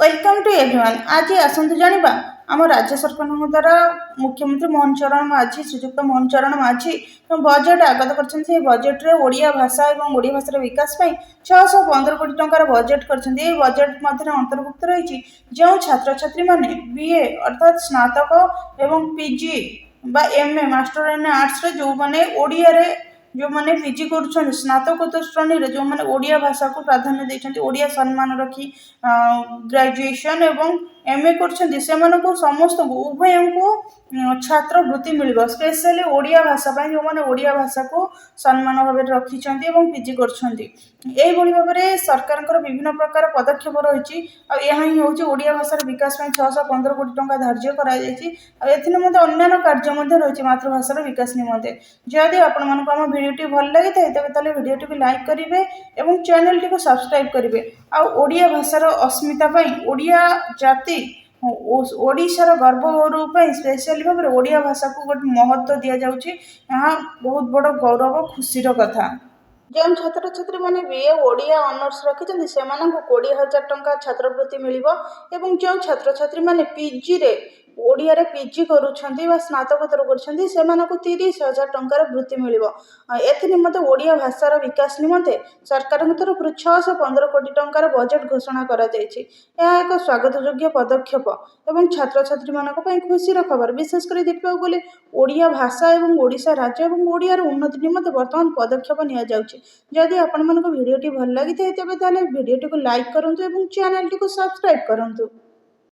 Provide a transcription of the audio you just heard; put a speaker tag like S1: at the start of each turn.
S1: Welcome to everyone. आज आसतु जानिबा आम राज्य सरकार द्वारा मुख्यमंत्री मोहन चरण माझी श्रीजुक्त मोहन चरण माझी बजेट आगत कर बजेट रे ओडिया भाषा और ओडिया भाषार विकास 615 कोटी टंकार बजेट कर बजेट मध्य अंतर्भुक्त रही जो छात्र छात्री माने बीए अर्थात स्नातक एवं पीजी बा एमए मास्टर इन आर्ट्स रे जो माने ओडिया रे जो मैंने पीजी कर स्नातकोत्तर श्रेणी जो मैंने ओडिया भाषा को प्राधान्य देते ओडिया सम्मान रखी ग्रेजुएशन एवं एमए कर समस्त उभय को छात्र वृत्ति मिल स्पेशली ओडिया भाषा जो मैंने ओडिया भाषा को सम्मान भाव रखी पीजी कर भाव में सरकार विभिन्न प्रकार पदक्षेप रही हूँ ओडिया भाषार विकास 615 कोटी टंका धार्य अन्य कार्य रही मातृभाषार विकास निमंते जदि आपण भिडियो भल लगी तेज भिडियो को लाइक करेंगे और चैनल टी को सब्सक्राइब करेंगे आडिया भाषार अस्मिता ओडिया जाति ओडिशार गर्व स्पेशली भाव में ओडिया भाषा को गोटे महत्व दि जाऊँगी यहाँ बहुत बड़ गौरव खुशीर कथा जो छात्र छात्री मैंने बीए ओडिया ऑनर्स रखिंट से 20,000 टंका छात्रवृत्ति मिल जो छात्र छात्री मैंने पीजी रे ओडिया रे पीजी करुँच स्नातकोत्तर कर 30,000 टंकार वृत्ति मिल एमते ओडिया भाषार विकास निमंते सरकार तरफ 615 कोटी टंकार बजेट घोषणा करा एक स्वागत योग्य पदक्षेप और छात्र छात्री मानी खुशीर खबर विशेषकर देखा गले ओडिया भाषा और ओडिशा राज्य और ओडियार उन्नति निमंते बर्तमान पदक्षेप निदि आपण भिडियो भल लगी तेज भिडियो को लाइक करूँ और चैनल टी को सब्सक्राइब करूँ।